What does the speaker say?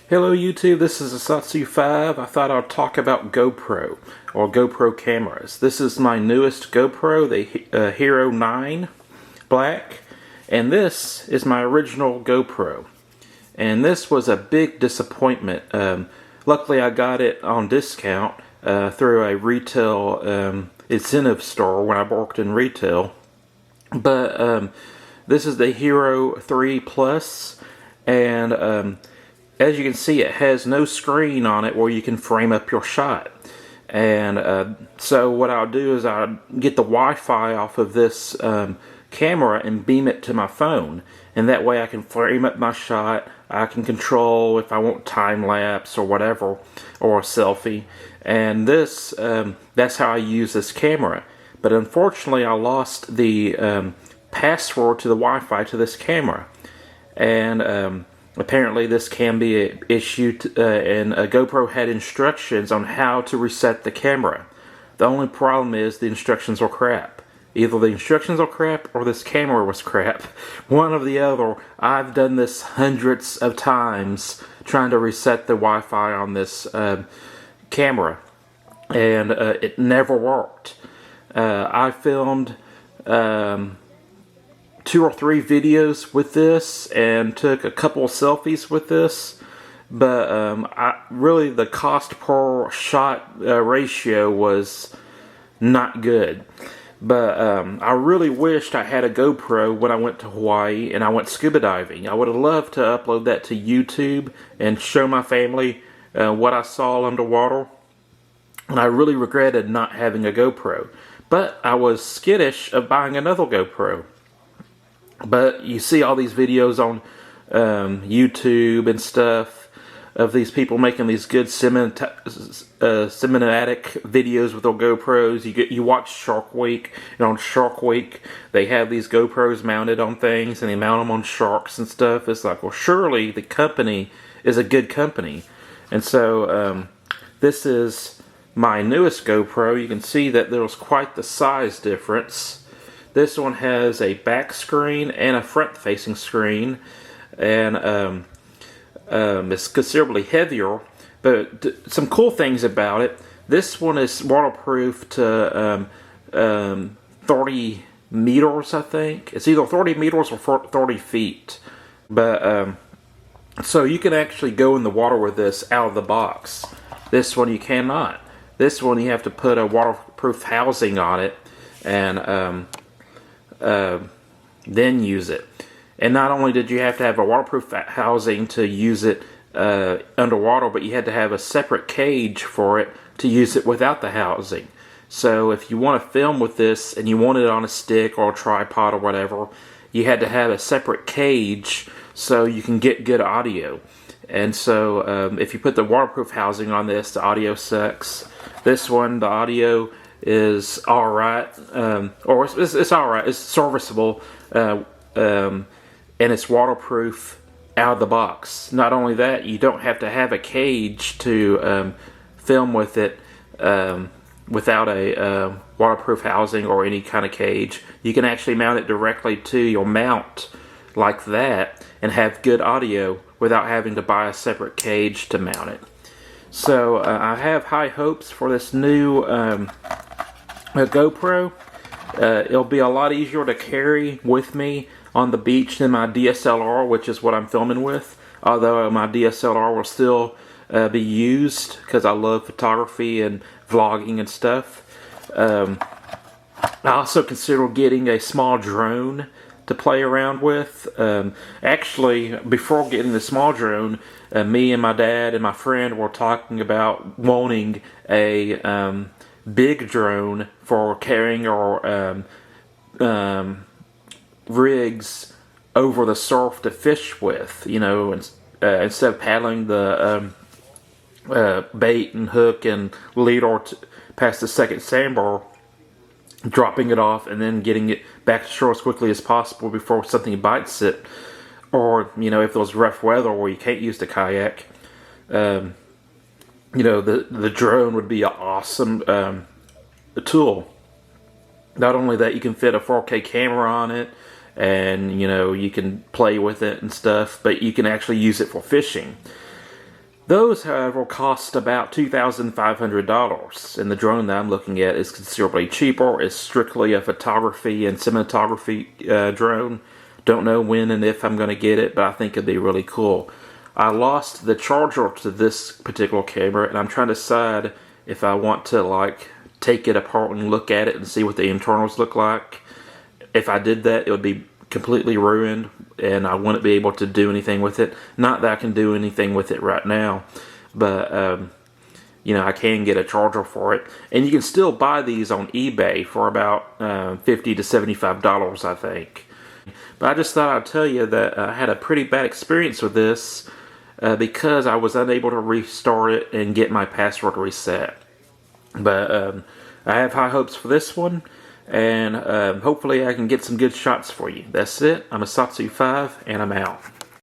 Hello YouTube, this is Asatsu5. I thought I'd talk about GoPro, or GoPro cameras. This is my newest GoPro, the Hero 9 Black, and this is my original GoPro. And this was a big disappointment. Luckily I got it on discount through a retail incentive store when I worked in retail. But this is the Hero 3 Plus, and as you can see, it has no screen on it where you can frame up your shot. And so what I'll do is I'll get the Wi-Fi off of this camera and beam it to my phone. And that way I can frame up my shot. I can control if I want time-lapse or whatever, or a selfie. And this, that's how I use this camera. But unfortunately I lost the password to the Wi-Fi to this camera. And apparently this can be issued, and GoPro had instructions on how to reset the camera. The only problem is the instructions are crap. Either the instructions are crap or this camera was crap. One or the other. I've done this hundreds of times trying to reset the Wi-Fi on this camera, and it never worked. I filmed 2 or 3 videos with this and took a couple of selfies with this, but really the cost per shot ratio was not good. But I really wished I had a GoPro when I went to Hawaii and I went scuba diving. I would have loved to upload that to YouTube and show my family what I saw underwater, and I really regretted not having a GoPro. But I was skittish of buying another GoPro. But you see all these videos on YouTube and stuff of these people making these good cinematic videos with their GoPros. You watch Shark Week, and on Shark Week they have these GoPros mounted on things, and they mount them on sharks and stuff. It's like, well, surely the company is a good company. And so this is my newest GoPro. You can see that there's quite the size difference. This one has a back screen and a front-facing screen, and it's considerably heavier. But some cool things about it: this one is waterproof to 30 meters, I think. It's either 30 meters or 30 feet. But so you can actually go in the water with this out of the box. This one you cannot. This one you have to put a waterproof housing on it, and then use it. And not only did you have to have a waterproof housing to use it underwater, but you had to have a separate cage for it to use it without the housing. So if you want to film with this and you want it on a stick or a tripod or whatever, you had to have a separate cage so you can get good audio. And so if you put the waterproof housing on this, the audio sucks. This one, the audio is alright, or it's alright, it's serviceable, and it's waterproof out of the box. Not only that, you don't have to have a cage to film with it without a waterproof housing or any kind of cage. You can actually mount it directly to your mount like that and have good audio without having to buy a separate cage to mount it. So I have high hopes for this new GoPro. It'll be a lot easier to carry with me on the beach than my DSLR, which is what I'm filming with. Although my DSLR will still be used because I love photography and vlogging and stuff. I also consider getting a small drone to play around with. Actually, before getting the small drone, me and my dad and my friend were talking about wanting a big drone for carrying our rigs over the surf to fish with, you know, instead of paddling the bait and hook and leader past the second sandbar, dropping it off and then getting it back to shore as quickly as possible before something bites it. Or, you know, if there's rough weather where you can't use the kayak, you know, the drone would be an awesome tool. Not only that, you can fit a 4K camera on it, and you know, you can play with it and stuff, but you can actually use it for fishing. Those, however, cost about $2,500, and the drone that I'm looking at is considerably cheaper. It's strictly a photography and cinematography drone. Don't know when and if I'm going to get it, but I think it'd be really cool. I lost the charger to this particular camera, and I'm trying to decide if I want to like take it apart and look at it and see what the internals look like. If I did that, it would be completely ruined, and I wouldn't be able to do anything with it. Not that I can do anything with it right now, but you know, I can get a charger for it, and you can still buy these on eBay for about $50 to $75, I think. But I just thought I'd tell you that I had a pretty bad experience with this because I was unable to restart it and get my password reset. But I have high hopes for this one, and hopefully I can get some good shots for you. That's it. I'm a Satsu 5, and I'm out.